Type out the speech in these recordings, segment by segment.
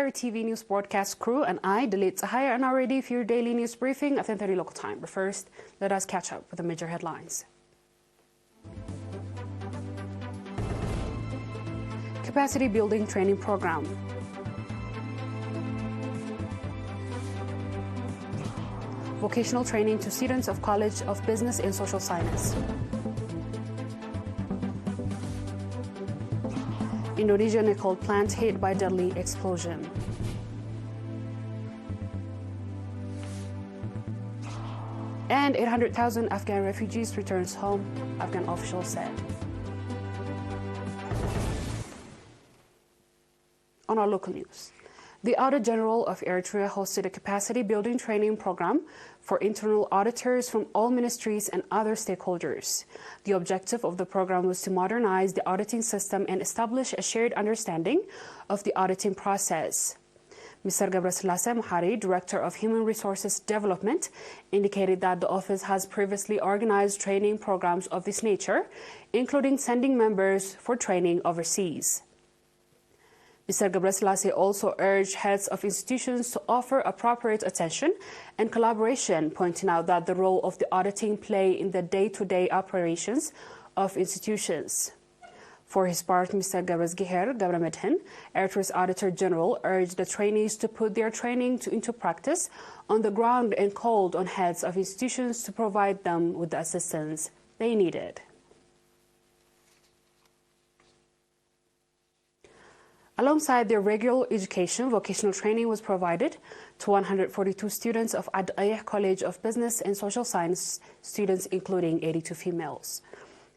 ERi-TV news broadcast crew and I, Dalit Sahaya, are now ready for your daily news briefing at 10:30 local time. But first, let us catch up with the major headlines. Capacity Building Training Program. Vocational training to students of College of Business and Social Science. Indonesia nickel plant hit by deadly explosion. And 800,000 Afghan refugees returns home, Afghan officials said. On our local news, the Auditor General of Eritrea hosted a capacity building training program for internal auditors from all ministries and other stakeholders. The objective of the program was to modernize the auditing system and establish a shared understanding of the auditing process. Mr. Gabraselassie Muhari, Director of Human Resources Development, indicated that the office has previously organized training programs of this nature, including sending members for training overseas. Mr. Gabraselassie also urged heads of institutions to offer appropriate attention and collaboration, pointing out that the role of the auditing play in the day-to-day operations of institutions. For his part, Mr. Gabramedhin, Eritrea's Auditor General, urged the trainees to put their training into practice on the ground and called on heads of institutions to provide them with the assistance they needed. Alongside their regular education, vocational training was provided to 142 students of Eritrea College of Business and Social Science students, including 82 females.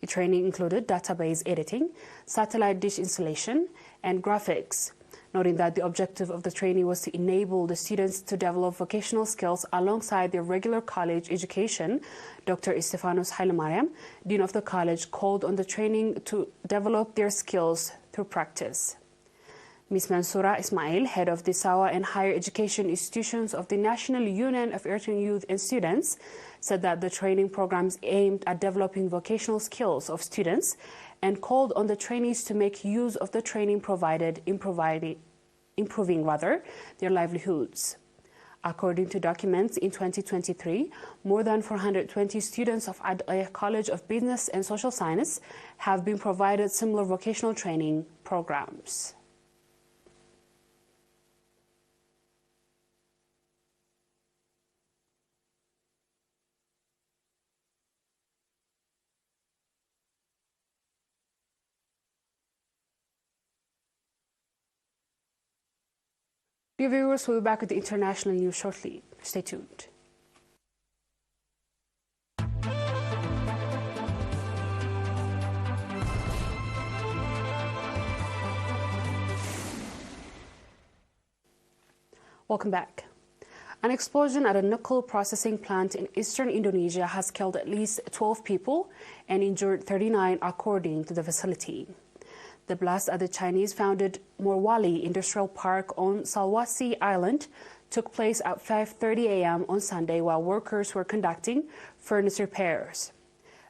The training included database editing, satellite dish installation, and graphics, noting that the objective of the training was to enable the students to develop vocational skills alongside their regular college education. Dr. Istefanos Hailemariam, Dean of the college, called on the training to develop their skills through practice. Ms. Mansoura Ismail, head of the Sawa and Higher Education Institutions of the National Union of Eritrean Youth and Students, said that the training programs aimed at developing vocational skills of students and called on the trainees to make use of the training provided in improving their livelihoods. According to documents, in 2023, more than 420 students of Eritrea College of Business and Social Science have been provided similar vocational training programs. Dear viewers, we'll be back with the international news shortly. Stay tuned. Welcome back. An explosion at a nickel processing plant in eastern Indonesia has killed at least 12 people and injured 39, according to the facility. The blast at the Chinese-founded Morwali Industrial Park on Sulawesi Island took place at 5:30 a.m. on Sunday while workers were conducting furnace repairs.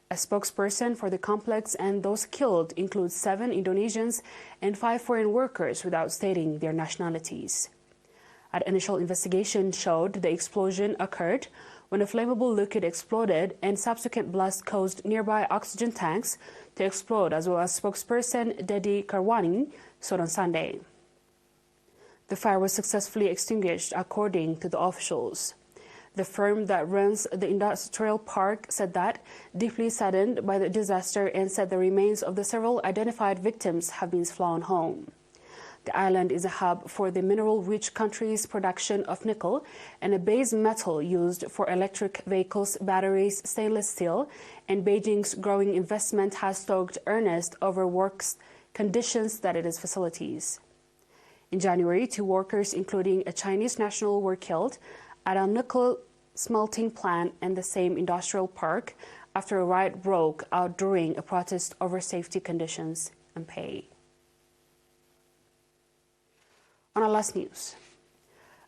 A spokesperson for the complex and those killed include 7 Indonesians and 5 foreign workers without stating their nationalities. An initial investigation showed the explosion occurred when a flammable liquid exploded and subsequent blast caused nearby oxygen tanks to explode, as well as spokesperson Dedi Karwani said on Sunday. The fire was successfully extinguished, according to the officials. The firm that runs the industrial park said that, deeply saddened by the disaster, and said the remains of the several identified victims have been flown home. The island is a hub for the mineral-rich country's production of nickel and a base metal used for electric vehicles, batteries, stainless steel, and Beijing's growing investment has stoked earnest over work conditions at its facilities. In January, 2 workers, including a Chinese national, were killed at a nickel smelting plant in the same industrial park after a riot broke out during a protest over safety conditions and pay. On our last news,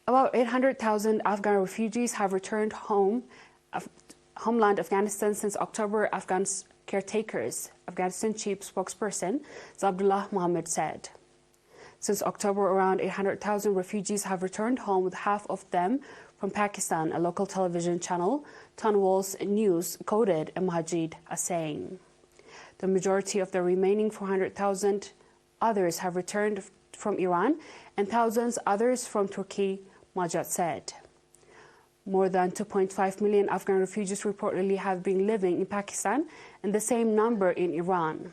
about 800,000 Afghan refugees have returned homeland Afghanistan since October, Afghan caretakers, Afghanistan chief spokesperson Zabdullah Mohammed said. Since October, around 800,000 refugees have returned home, with half of them from Pakistan, a local television channel, Tanwal's News, quoted Majid as saying. The majority of the remaining 400,000 others have returned from Iran and thousands others from Turkey, Majid said. More than 2.5 million Afghan refugees reportedly have been living in Pakistan, and the same number in Iran.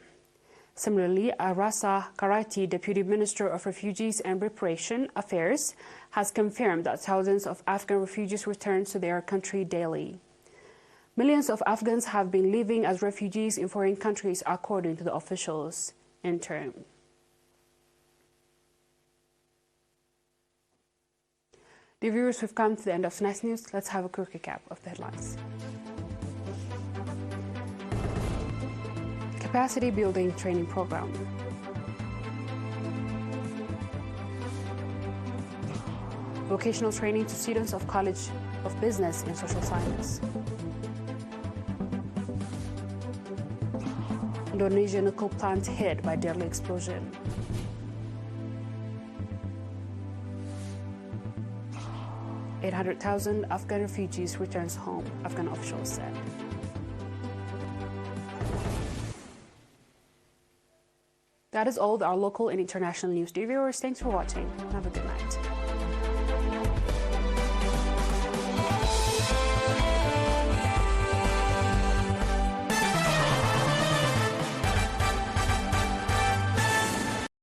Similarly, Rasa Karati, Deputy Minister of Refugees and Repatriation Affairs, has confirmed that thousands of Afghan refugees return to their country daily. Millions of Afghans have been living as refugees in foreign countries, according to the officials in turn. Dear viewers, we've come to the end of tonight's news. Let's have a quick recap of the headlines. Capacity Building Training Program. Vocational training to students of College of Business and Social Science. Indonesia nickel plant hit by deadly explosion. "800,000 Afghan refugees returns home," Afghan officials said. That is all our local and international news. Dear viewers, thanks for watching. Have a good night.